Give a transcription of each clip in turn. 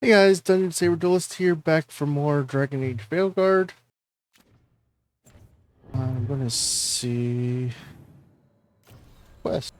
Hey guys, Dungeon Saber Duelist here, back for more Dragon Age Veilguard. I'm gonna see quest.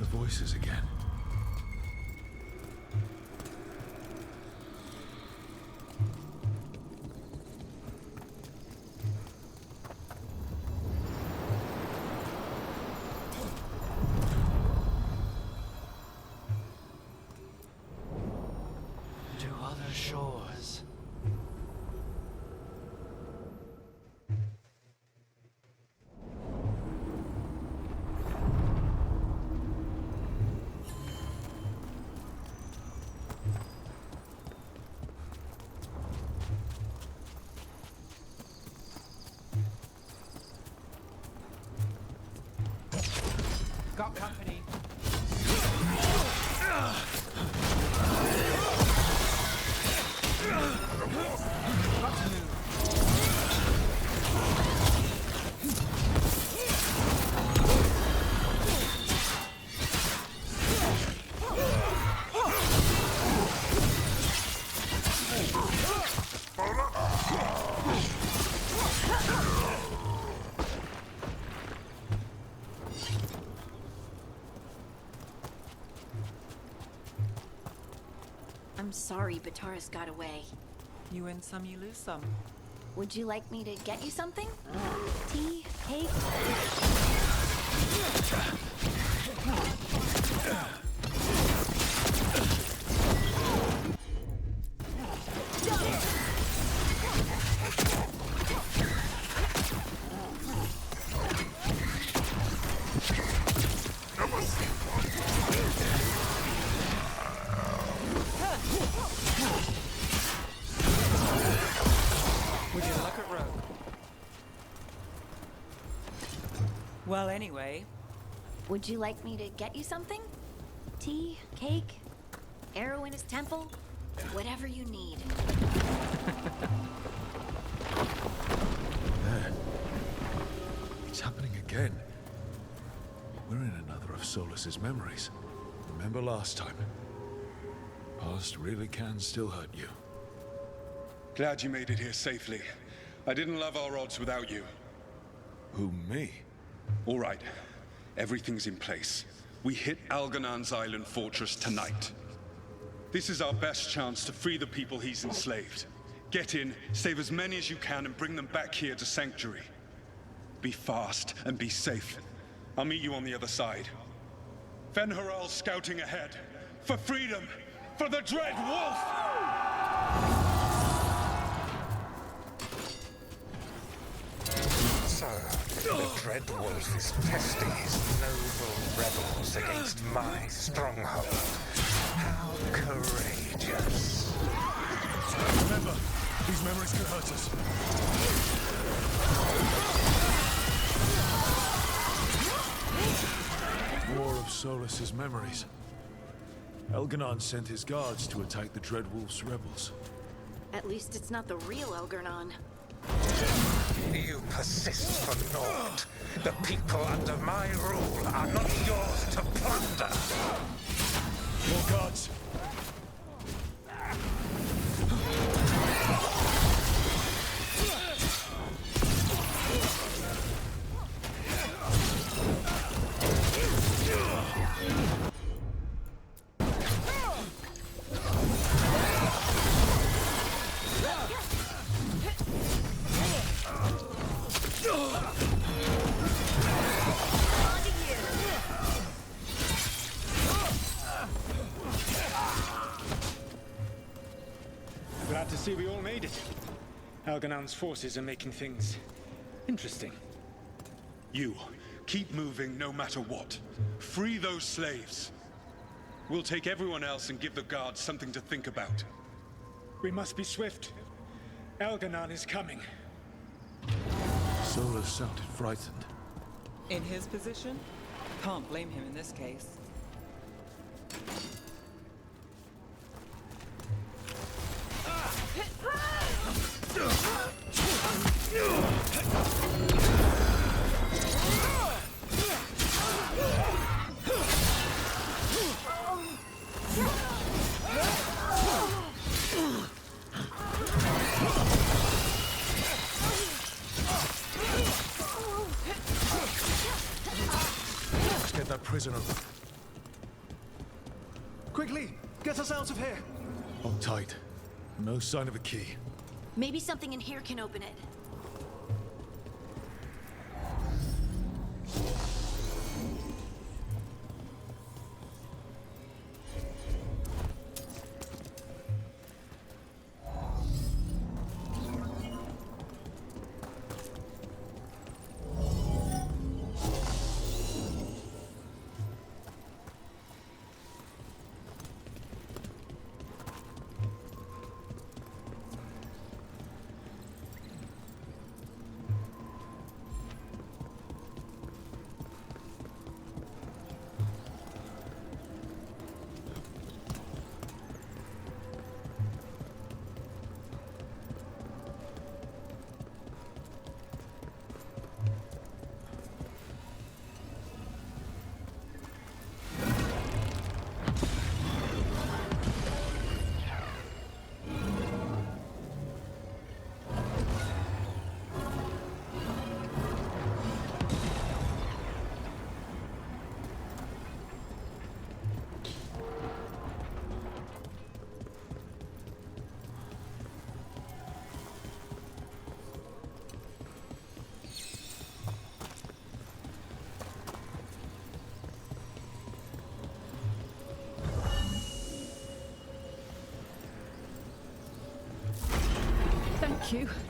The voices again. To other shores. Got company. Got to move. I'm sorry Bataris got away. You win some, you lose some. Would you like me to get you something? Tea? Cake? Would you like a rogue? Well, anyway, Would you like me to get you something? Tea? Cake? Arrow in his temple? Whatever you need. There. It's happening again. We're in another of Solas's memories. Remember last time? Past really can still hurt you. Glad you made it here safely. I didn't love our odds without you. Who, me? All right. Everything's in place. We hit Elgar'nan's island fortress tonight. This is our best chance to free the people he's enslaved. Get in, save as many as you can, and bring them back here to Sanctuary. Be fast and be safe. I'll meet you on the other side. Fen-Haral's scouting ahead. For freedom! For the Dread Wolf! So, the Dread Wolf is testing his noble rebels against my stronghold. How courageous. Remember, these memories could hurt us. More of Solas's memories. Elgar'nan sent his guards to attack the Dreadwolf's rebels. At least it's not the real Elgar'nan. You persist for naught. The people under my rule are not yours to plunder. More guards! see we all made it. Elgar'nan's forces are making things interesting. You, keep moving no matter what. Free those slaves. We'll take everyone else and give the guards something to think about. We must be swift. Elgar'nan is coming. Solas sounded frightened. In his position, can't blame him in this case. Let's get that prisoner. Quickly, get us out of here. Hold tight. No sign of a key. Maybe something in here can open it.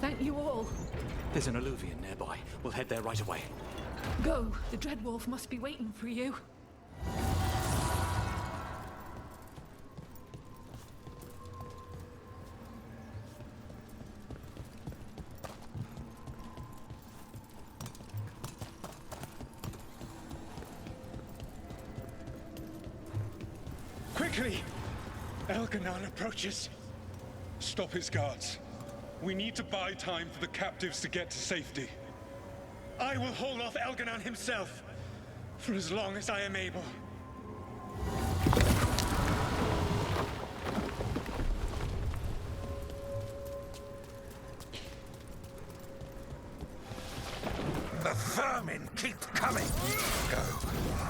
Thank you all. There's an alluvion nearby. We'll head there right away. Go. The Dreadwolf must be waiting for you. Quickly! Elgar'nan approaches. Stop his guards. We need to buy time for the captives to get to safety. I will hold off Elgar'nan himself, for as long as I am able. The vermin keep coming. Go.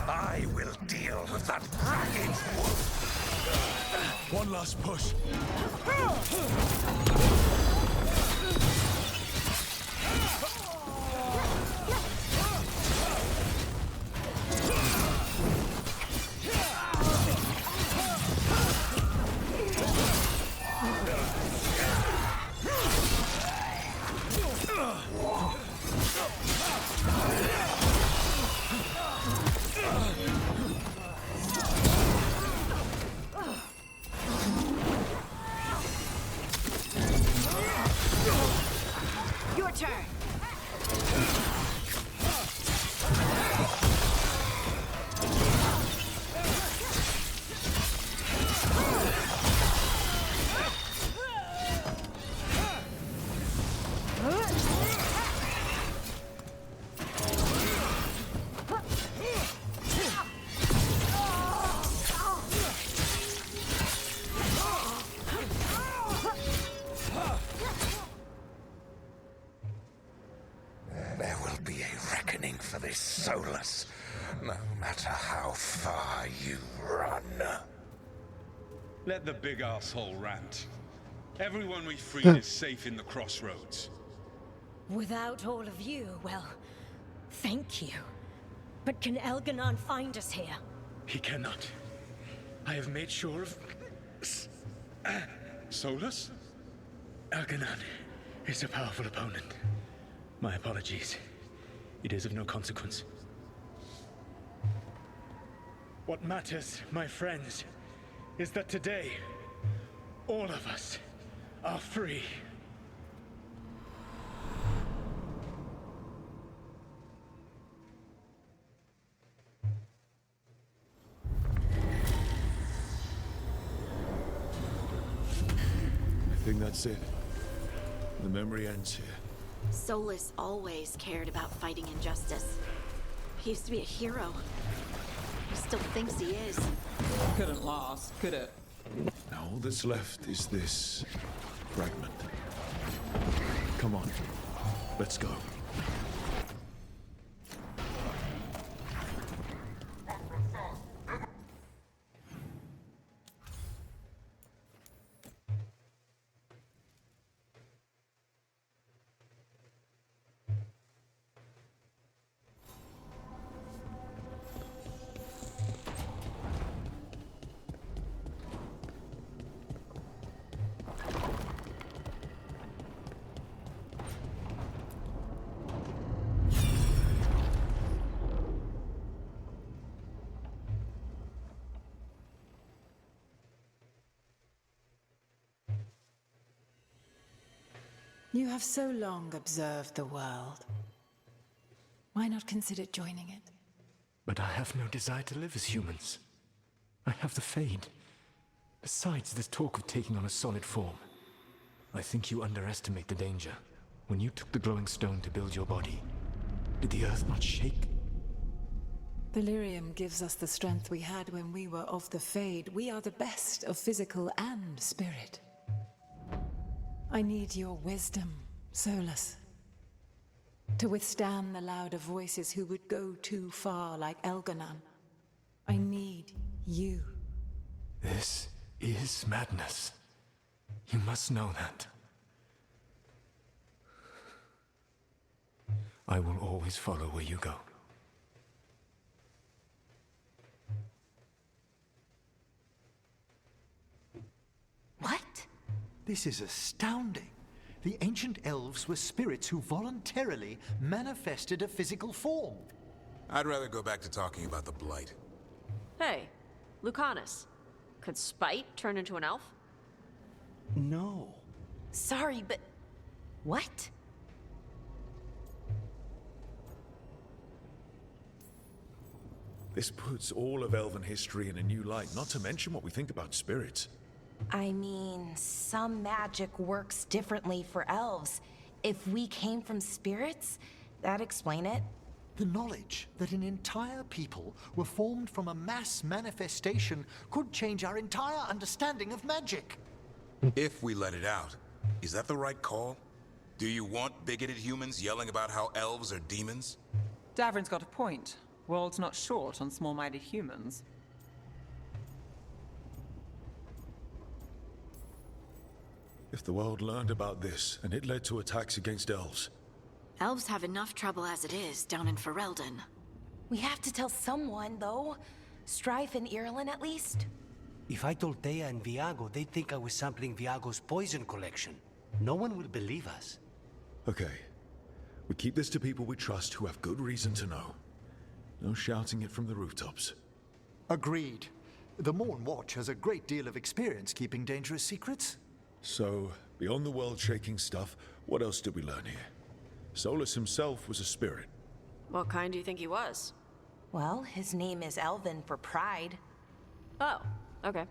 I will deal with that ragged wolf. One last push. Your turn. There will be a reckoning for this, Solas, no matter how far you run. Let the big asshole rant. Everyone we freed is safe in the crossroads. Without all of you, well, thank you. But can Elgar'nan find us here? He cannot. I have made sure of... Solas? Elgar'nan is a powerful opponent. My apologies. It is of no consequence. What matters, my friends, is that today, all of us are free. I think that's it. The memory ends here. Solas always cared about fighting injustice. He used to be a hero. He still thinks he is. Couldn't last, could it? Now all that's left is this fragment. Come on, let's go. You have so long observed the world. Why not consider joining it? But I have no desire to live as humans. I have the Fade. Besides, there's talk of taking on a solid form. I think you underestimate the danger. When you took the glowing stone to build your body, did the earth not shake? Delirium gives us the strength we had when we were of the Fade. We are the best of physical and spirit. I need your wisdom, Solas. To withstand the louder voices who would go too far like Elgar'nan. I need you. This is madness. You must know that. I will always follow where you go. What? This is astounding. The ancient elves were spirits who voluntarily manifested a physical form. I'd rather go back to talking about the Blight. Hey, Lucanus. Could Spite turn into an elf? No. Sorry, but... what? This puts all of elven history in a new light, not to mention what we think about spirits. I mean, some magic works differently for elves. If we came from spirits, that'd explain it. The knowledge that an entire people were formed from a mass manifestation could change our entire understanding of magic. If we let it out, is that the right call? Do you want bigoted humans yelling about how elves are demons? Tavern's got a point. World's not short on small-minded humans. If the world learned about this, and it led to attacks against elves. Elves have enough trouble as it is down in Ferelden. We have to tell someone, though. Strife and Ireland, at least. If I told Thea and Viago, they'd think I was sampling Viago's poison collection. No one will believe us. Okay. We keep this to people we trust who have good reason to know. No shouting it from the rooftops. Agreed. The Morn Watch has a great deal of experience keeping dangerous secrets. So, beyond the world-shaking stuff, what else did we learn here? Solas himself was a spirit. What kind do you think he was? Well, his name is Elven for pride. Oh, okay.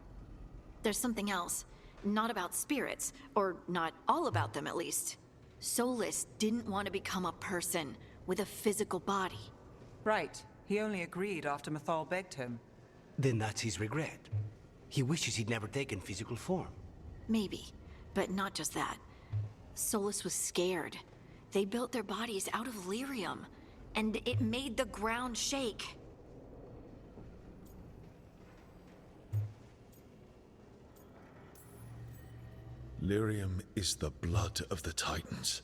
There's something else. Not about spirits, or not all about them at least. Solas didn't want to become a person with a physical body. Right. He only agreed after Mythal begged him. Then that's his regret. He wishes he'd never taken physical form. Maybe, but not just that. Solas was scared. They built their bodies out of lyrium, and it made the ground shake. Lyrium is the blood of the Titans.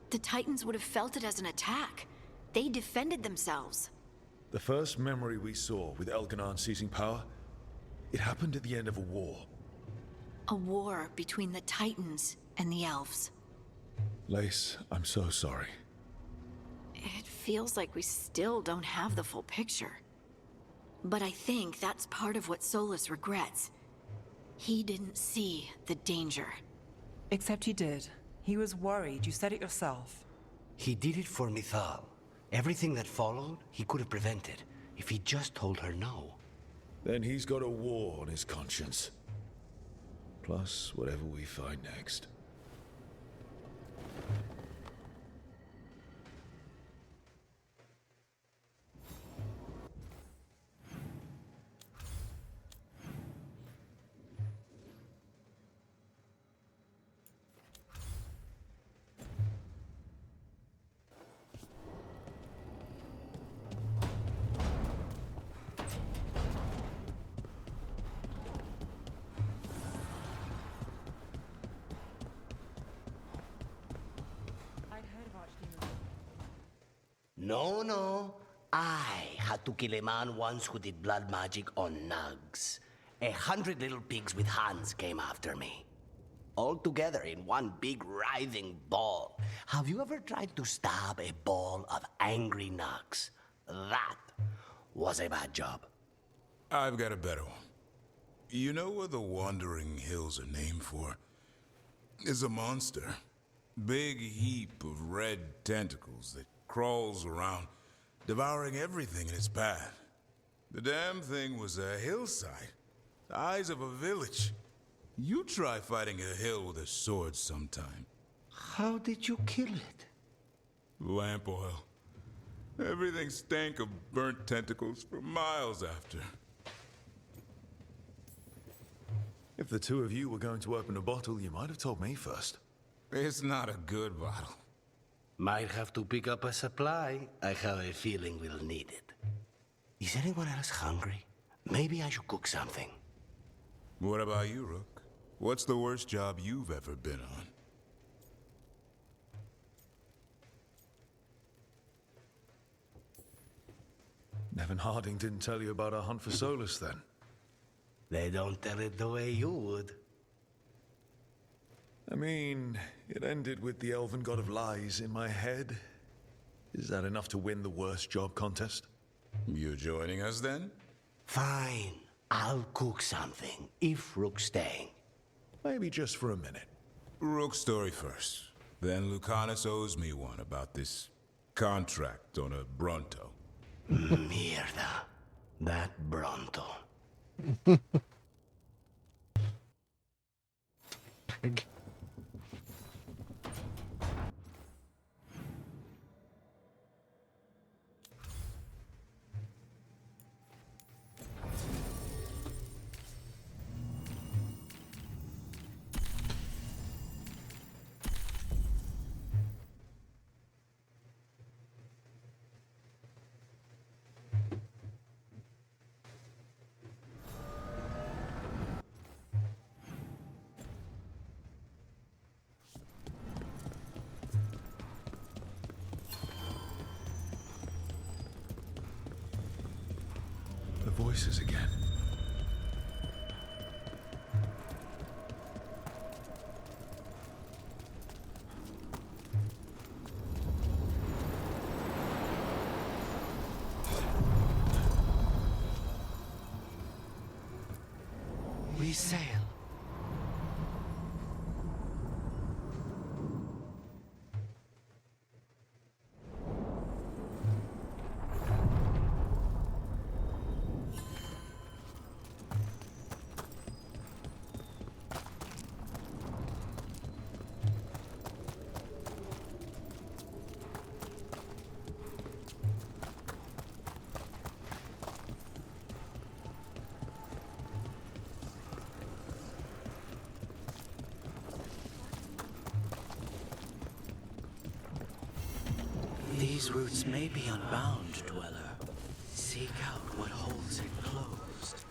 The Titans would have felt it as an attack. They defended themselves. The first memory we saw with Elgar'nan seizing power, it happened at the end of a war. A war between the Titans and the elves. Lace, I'm so sorry. It feels like we still don't have the full picture. But I think that's part of what Solas regrets. He didn't see the danger. Except he did. He was worried. You said it yourself. He did it for Mithal. Everything that followed, he could have prevented, if he just told her no. Then he's got a war on his conscience. Plus, whatever we find next. No. I had to kill a man once who did blood magic on nugs. 100 little pigs with hands came after me. All together in one big writhing ball. Have you ever tried to stab a ball of angry nugs? That was a bad job. I've got a better one. You know what the Wandering Hills are named for? It's a monster. Big heap of red tentacles that crawls around, devouring everything in its path. The damn thing was a hillside, the size of a village. You try fighting a hill with a sword sometime. How did you kill it? Lamp oil. Everything stank of burnt tentacles for miles after. If the two of you were going to open a bottle, you might have told me first. It's not a good bottle. Might have to pick up a supply. I have a feeling we'll need it. Is anyone else hungry? Maybe I should cook something. What about you, Rook? What's the worst job you've ever been on? Nevin Harding didn't tell you about our hunt for Solas, then? They don't tell it the way you would. I mean, it ended with the elven god of lies in my head. Is that enough to win the worst job contest? You joining us, then? Fine. I'll cook something, if Rook's staying. Maybe just for a minute. Rook's story first. Then Lucanus owes me one about this contract on a Bronto. Mierda. That Bronto. The voices again. We sail. These roots may be unbound, Dweller. Seek out what holds it closed.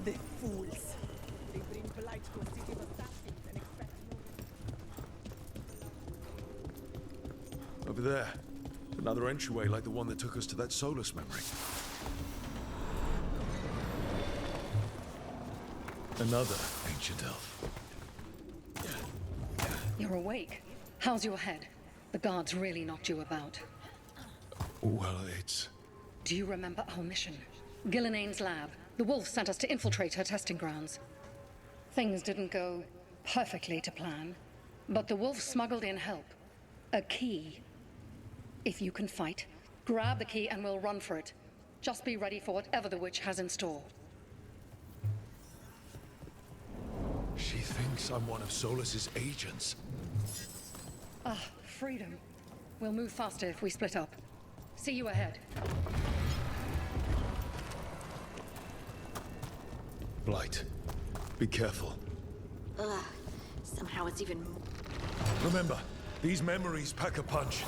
The fools. They bring blight to a city of assassins and expect no... Over there. Another entryway like the one that took us to that Solas memory. Another ancient elf. You're awake. How's your head? The guards really knocked you about. Well, it's... Do you remember our mission? Ghilan'nain's lab. The wolf sent us to infiltrate her testing grounds. Things didn't go perfectly to plan, but the wolf smuggled in help. A key. If you can fight, grab the key and we'll run for it. Just be ready for whatever the witch has in store. She thinks I'm one of Solas's agents. Ah, freedom. We'll move faster if we split up. See you ahead. Blight, be careful. Ugh. Somehow it's even... Remember, these memories pack a punch.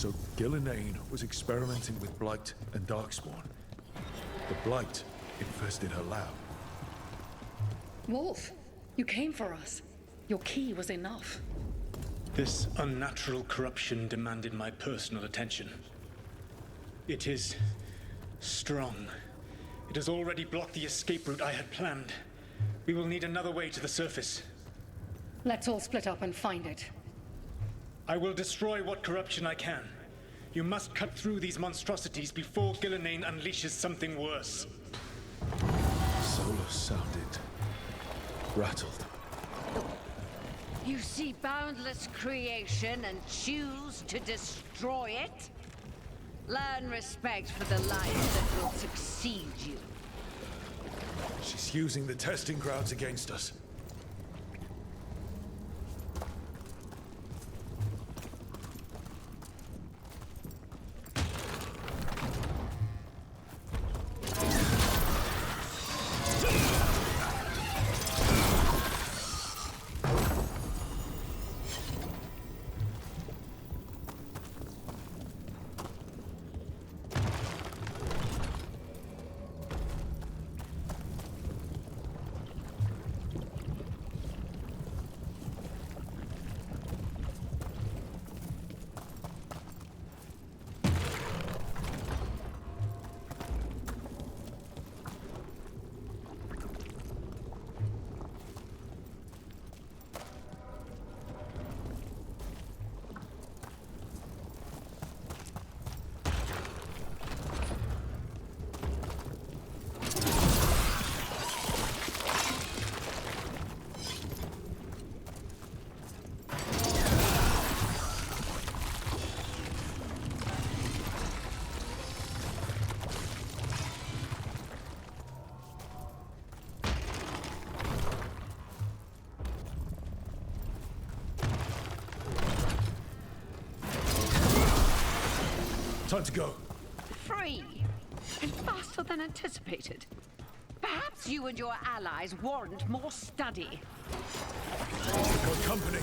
So Ghilan'nain was experimenting with Blight and Darkspawn. The Blight infested her lab. Wolf, you came for us. Your key was enough. This unnatural corruption demanded my personal attention. It is strong. It has already blocked the escape route I had planned. We will need another way to the surface. Let's all split up and find it. I will destroy what corruption I can. You must cut through these monstrosities before Ghilan'nain unleashes something worse. Solas sounded rattled. You see boundless creation and choose to destroy it? Learn respect for the light that will succeed you. She's using the testing grounds against us. Time to go. Free! And faster than anticipated. Perhaps you and your allies warrant more study. Got company.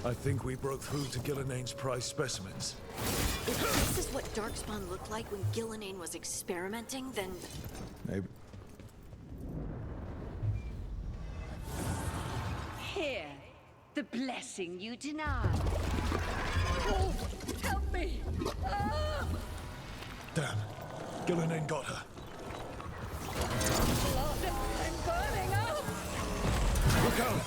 I think we broke through to Ghilan'nain's prized specimens. If this is what Darkspawn looked like when Ghilan'nain was experimenting, then... Maybe. Here, the blessing you denied. Oh, help me! Ah! Damn. Ghilan'nain got her. Lord, I'm burning up! Look out!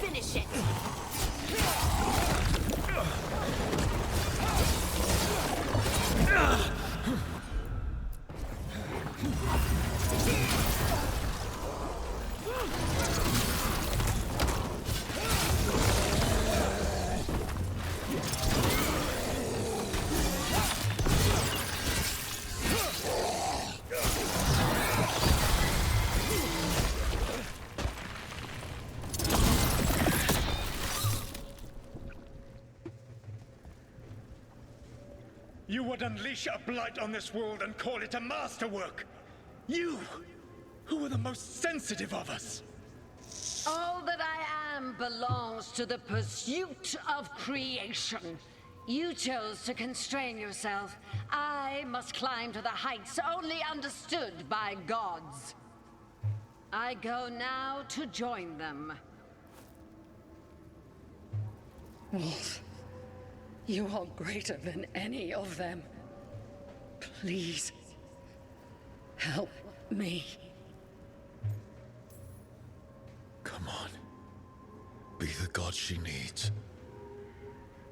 Finish it! You would unleash a blight on this world and call it a masterwork! You, who were the most sensitive of us! All that I am belongs to the pursuit of creation. You chose to constrain yourself. I must climb to the heights only understood by gods. I go now to join them. Wolf, you are greater than any of them. Please, help me. Come on. Be the god she needs.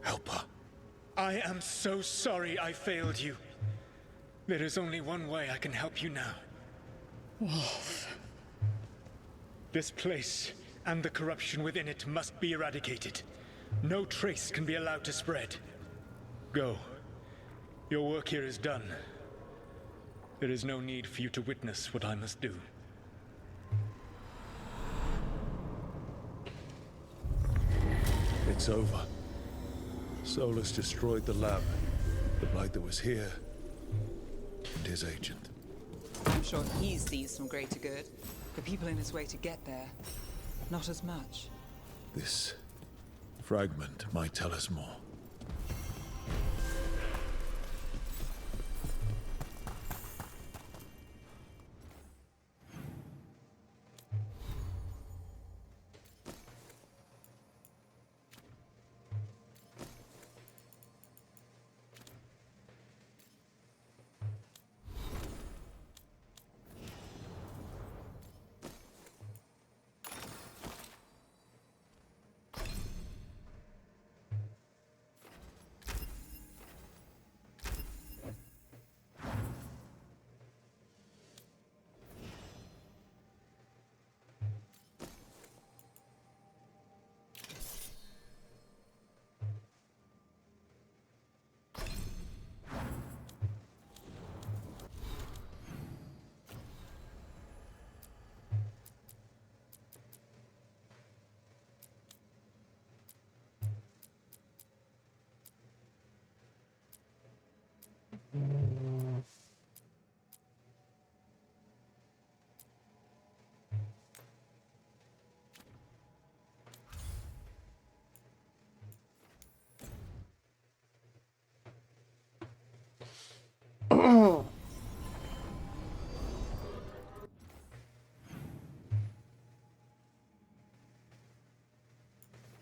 Help her. I am so sorry I failed you. There is only one way I can help you now. Wolf. This place and the corruption within it must be eradicated. No trace can be allowed to spread. Go. Your work here is done. There is no need for you to witness what I must do. It's over. Solas destroyed the lab, the blight that was here, and his agent. I'm sure he sees some greater good. The people in his way to get there, not as much. This fragment might tell us more.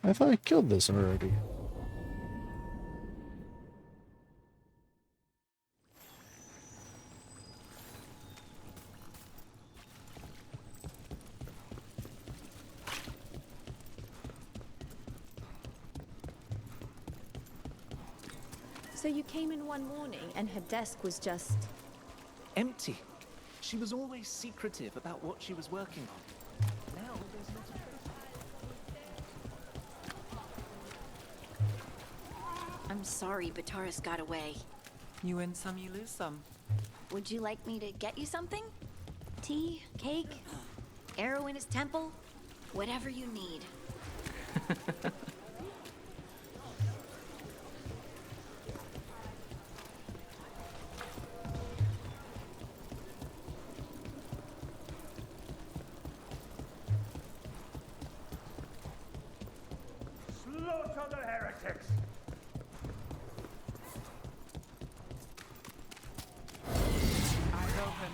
I thought I killed this already. So you came in one morning and her desk was just... empty. She was always secretive about what she was working on. Now there's not a trace. I'm sorry Bataris got away. You win some, you lose some. Would you like me to get you something? Tea? Cake? Arrow in his temple? Whatever you need. Slaughter the heretics! Eyes open.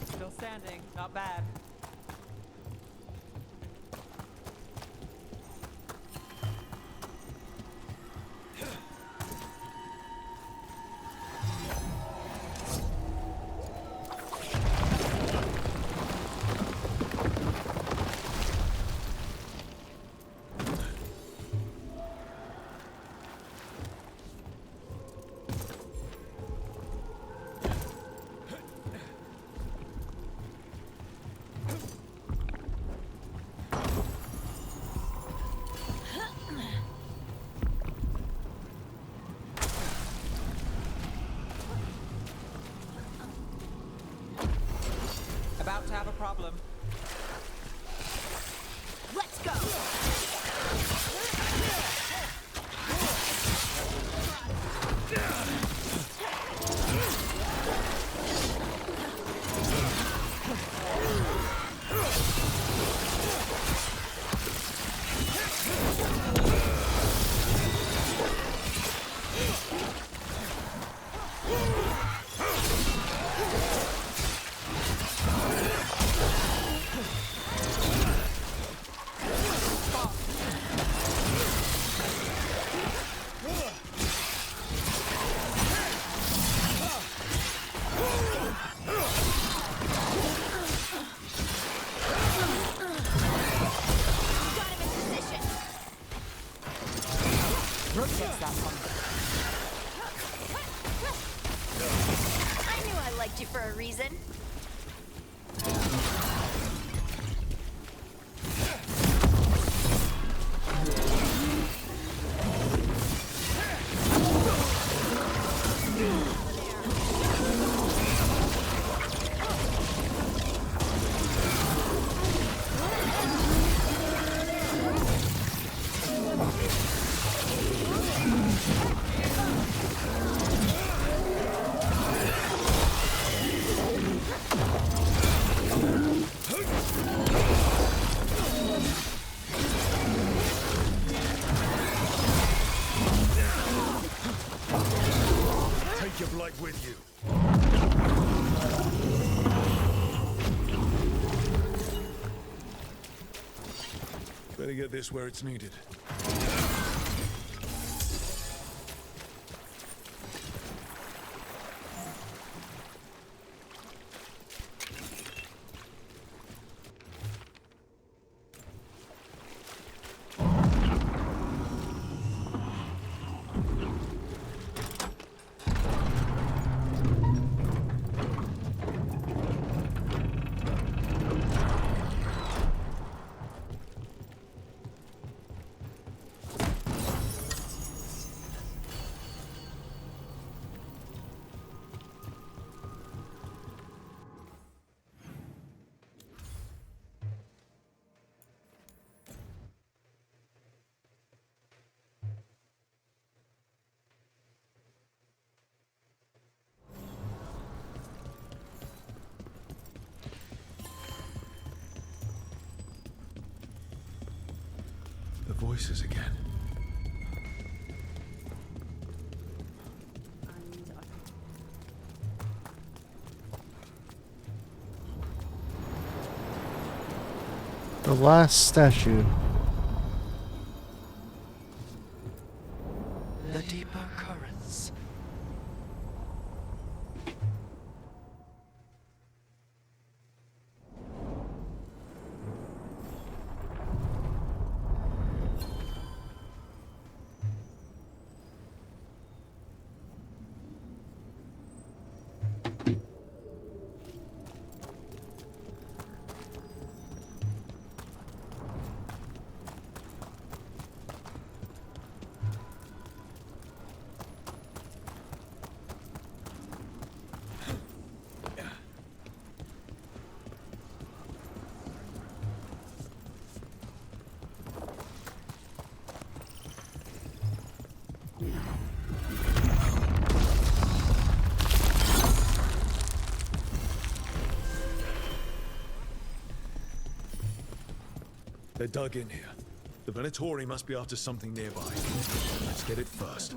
Still standing, not bad. About to have a problem. Let's go! Brooke gets that one. I knew I liked you for a reason. Take your blood with you. Better get this where it's needed. The voices again. The last statue. The deeper currents. They're dug in here. The Venatori must be after something nearby. Let's get it first.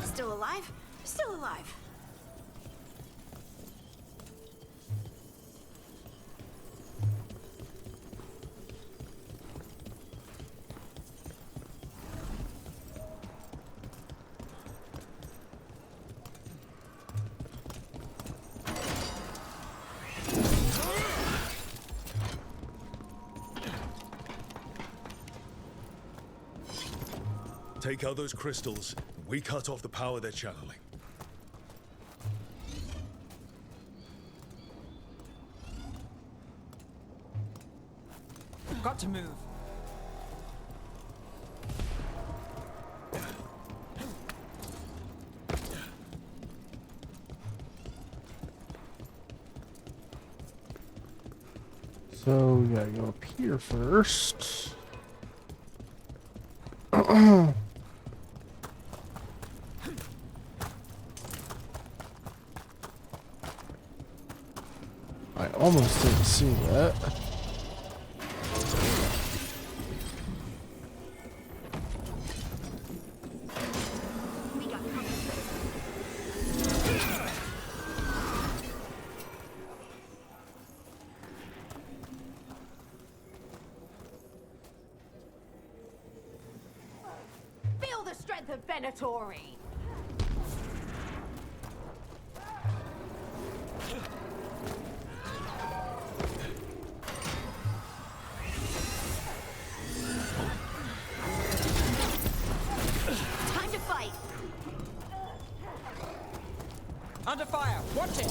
Still alive? Still alive. Take out those crystals. We cut off the power they're channeling. Got to move. So we gotta go up here first. I almost didn't see that. Feel the strength of Venatori. Time to fight. Under fire. Watch it.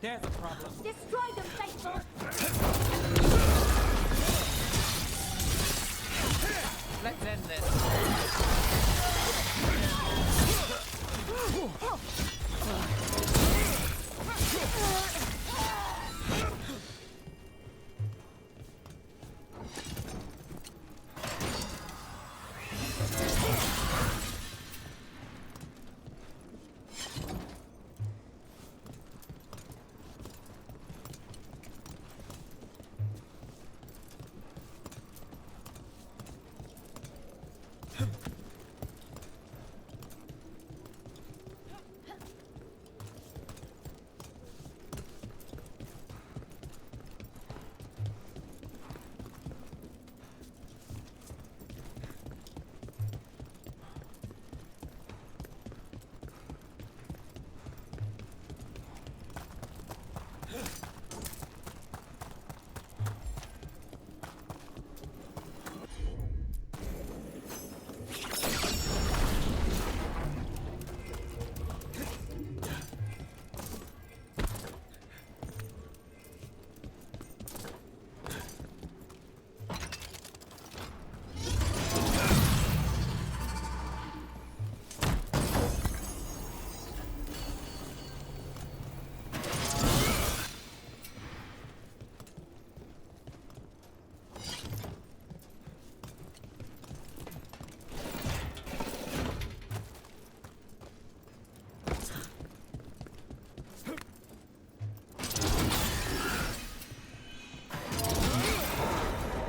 There's a problem. Destroy them, faithful. Let's end this.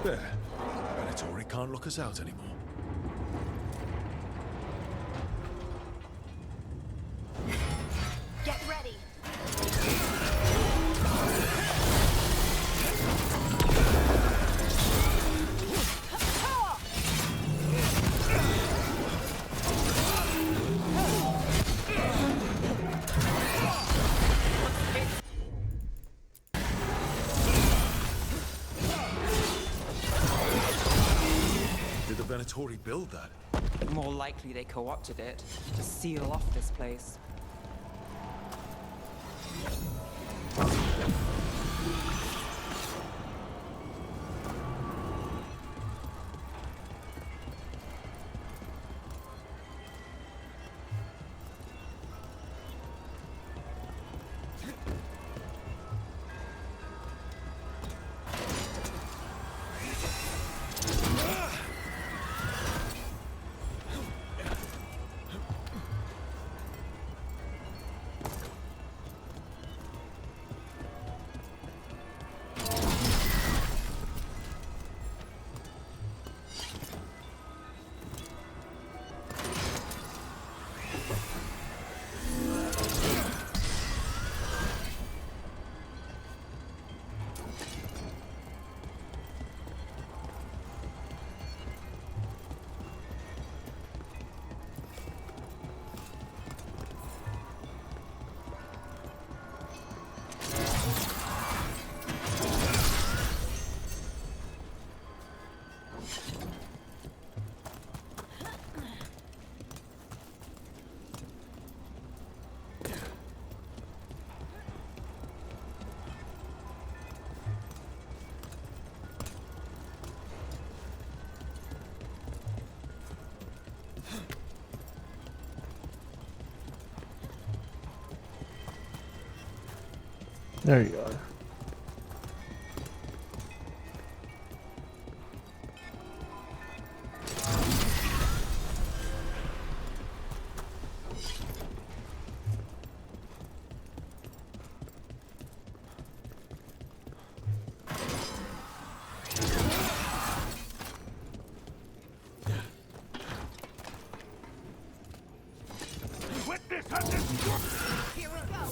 There. Venatori can't look us out anymore. Get ready. Did the Venatori build that? More likely they co-opted it to seal off this place. There you are. Here we go.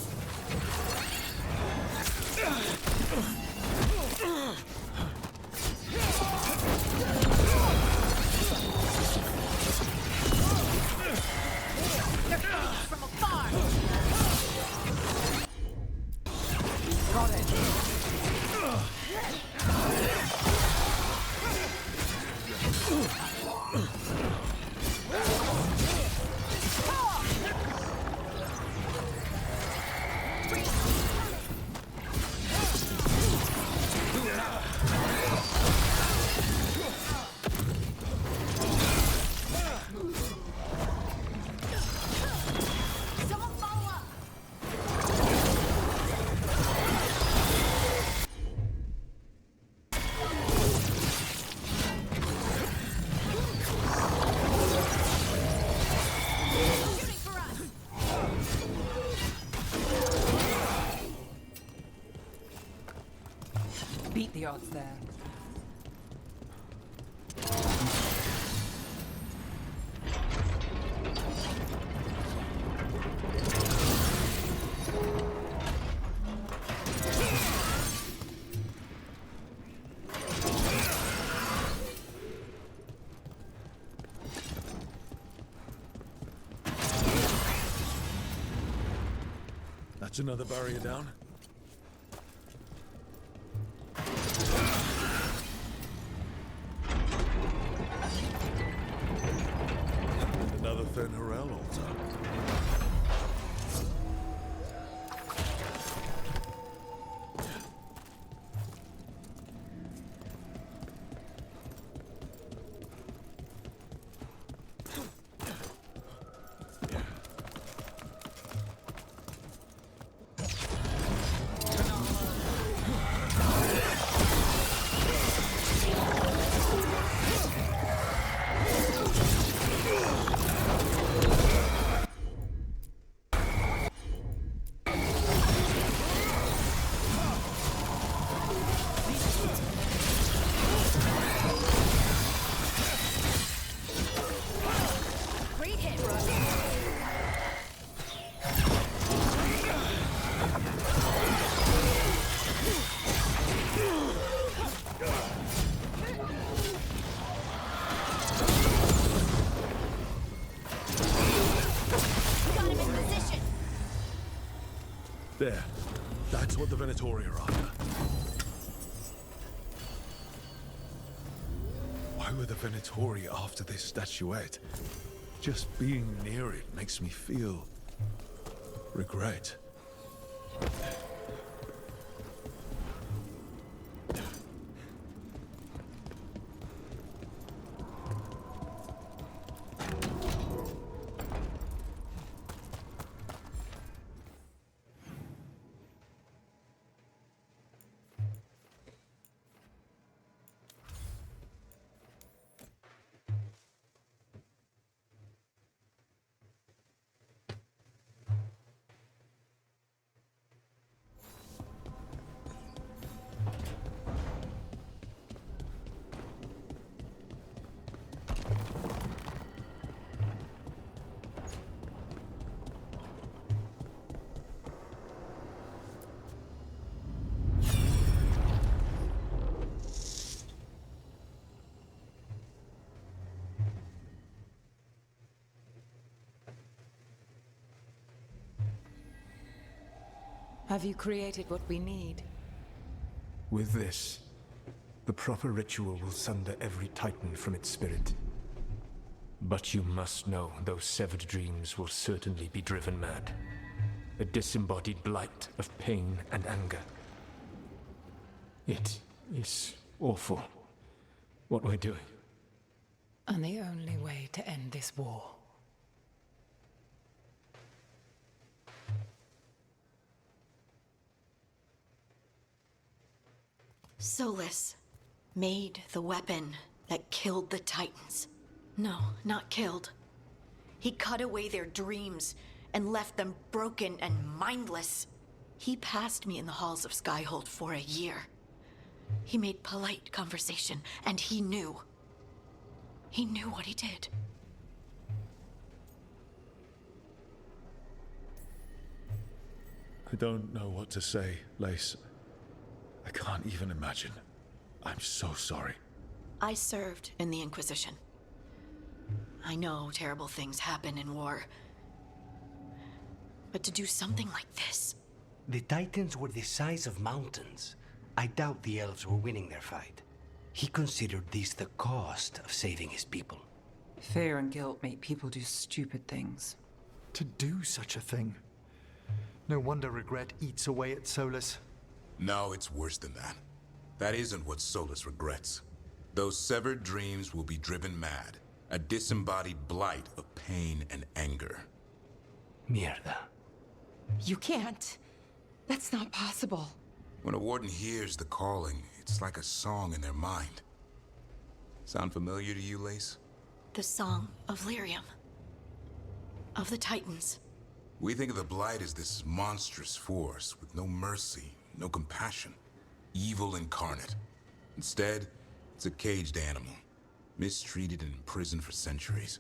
From afar. Got it. Someone follow up. Shooting for us. Beat the odds there. That's another barrier down. And another Fen'Harel altar. There. That's what the Venatori are after. Why were the Venatori after this statuette? Just being near it makes me feel regret. Have you created what we need? With this, the proper ritual will sunder every titan from its spirit. But you must know those severed dreams will certainly be driven mad. A disembodied blight of pain and anger. It is awful what we're doing. And the only way to end this war. Solas made the weapon that killed the Titans. No, not killed. He cut away their dreams and left them broken and mindless. He passed me in the halls of Skyhold for a year. He made polite conversation, and he knew. He knew what he did. I don't know what to say, Lace. I can't even imagine. I'm so sorry. I served in the Inquisition. I know terrible things happen in war. But to do something like this... The Titans were the size of mountains. I doubt the elves were winning their fight. He considered this the cost of saving his people. Fear and guilt make people do stupid things. To do such a thing. No wonder regret eats away at Solas. No, it's worse than that. That isn't what Solas regrets. Those severed dreams will be driven mad. A disembodied blight of pain and anger. Mierda. You can't. That's not possible. When a warden hears the calling, it's like a song in their mind. Sound familiar to you, Lace? The song of Lyrium. Of the Titans. We think of the Blight as this monstrous force with no mercy, no compassion. Evil incarnate. Instead, it's a caged animal. Mistreated and imprisoned for centuries.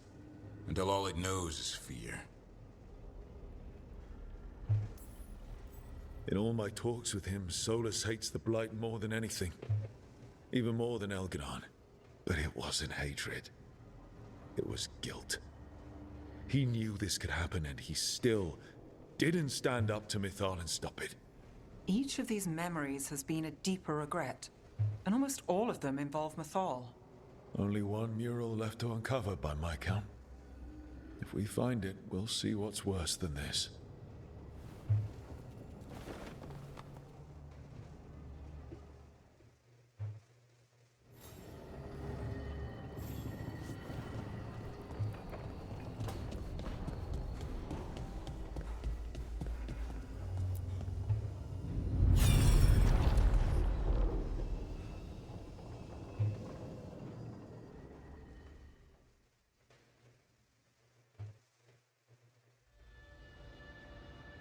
Until all it knows is fear. In all my talks with him, Solas hates the Blight more than anything. Even more than Elgar'nan. But it wasn't hatred. It was guilt. He knew this could happen and he still didn't stand up to Mythal and stop it. Each of these memories has been a deeper regret, and almost all of them involve Mythal. Only one mural left to uncover by my count. If we find it, we'll see what's worse than this.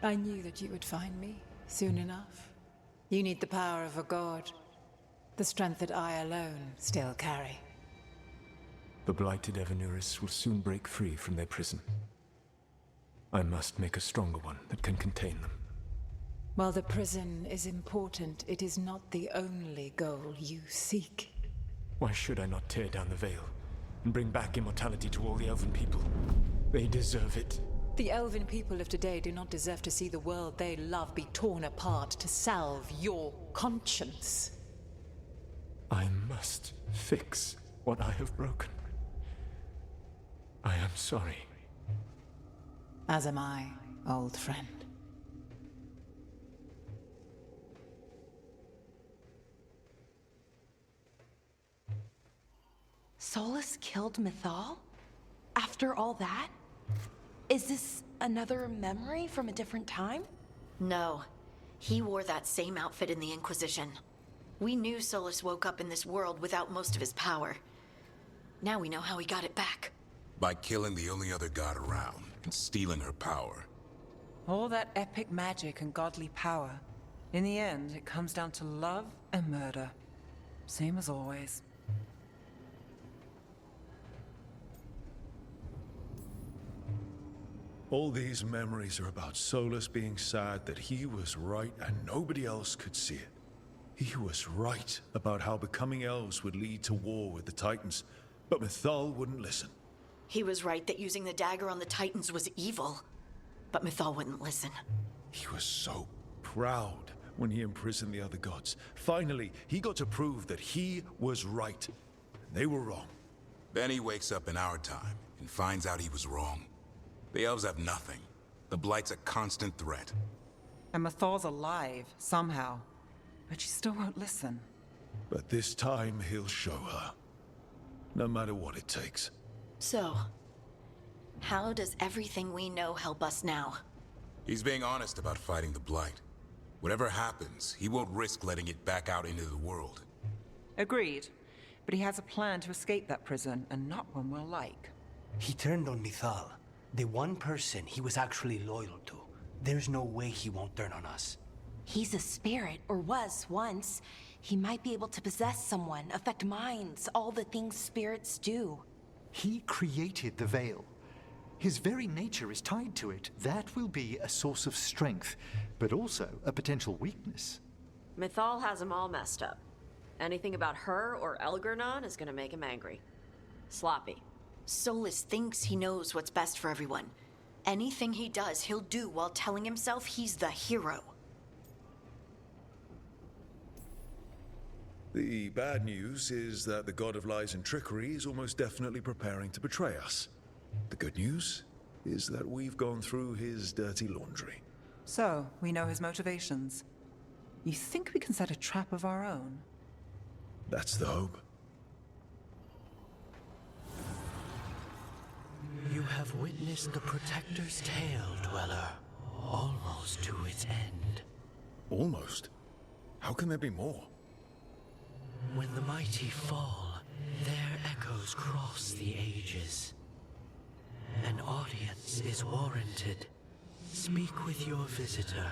I knew that you would find me soon enough. You need the power of a god, the strength that I alone still carry. The blighted Evanuris will soon break free from their prison. I must make a stronger one that can contain them. While the prison is important, it is not the only goal you seek. Why should I not tear down the veil and bring back immortality to all the Elven people? They deserve it. The Elven people of today do not deserve to see the world they love be torn apart to salve your conscience. I must fix what I have broken. I am sorry. As am I, old friend. Solas killed Mythal? After all that? Is this another memory from a different time? No. He wore that same outfit in the Inquisition. We knew Solas woke up in this world without most of his power. Now we know how he got it back. By killing the only other god around and stealing her power. All that epic magic and godly power. In the end, it comes down to love and murder. Same as always. All these memories are about Solas being sad that he was right and nobody else could see it. He was right about how becoming elves would lead to war with the Titans, but Mythal wouldn't listen. He was right that using the dagger on the Titans was evil, but Mythal wouldn't listen. He was so proud when he imprisoned the other gods. Finally, he got to prove that he was right. They were wrong. Then he wakes up in our time and finds out he was wrong. The elves have nothing. The Blight's a constant threat. And Mythal's alive, somehow. But she still won't listen. But this time he'll show her. No matter what it takes. So, how does everything we know help us now? He's being honest about fighting the Blight. Whatever happens, he won't risk letting it back out into the world. Agreed. But he has a plan to escape that prison, and not one we'll like. He turned on Mythal. The one person he was actually loyal to. There's no way he won't turn on us. He's a spirit, or was once. He might be able to possess someone, affect minds, all the things spirits do. He created the veil. His very nature is tied to it. That will be a source of strength, but also a potential weakness. Mythal has him all messed up. Anything about her or Elgar'nan is gonna make him angry. Sloppy. Solas thinks he knows what's best for everyone. Anything he does, he'll do while telling himself he's the hero. The bad news is that the god of lies and trickery is almost definitely preparing to betray us. The good news is that we've gone through his dirty laundry. So, we know his motivations. You think we can set a trap of our own? That's the hope. You have witnessed the Protector's tale, Dweller, almost to its end. Almost? How can there be more? When the mighty fall, their echoes cross the ages. An audience is warranted. Speak with your visitor.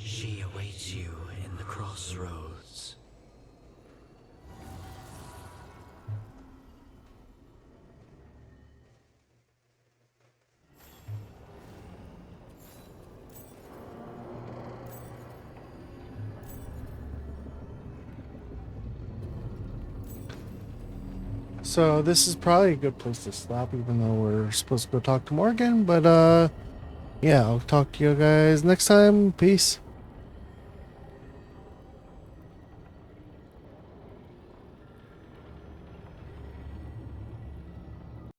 She awaits you in the crossroads. So this is probably a good place to stop, even though we're supposed to go talk to Morgan, but yeah, I'll talk to you guys next time. Peace.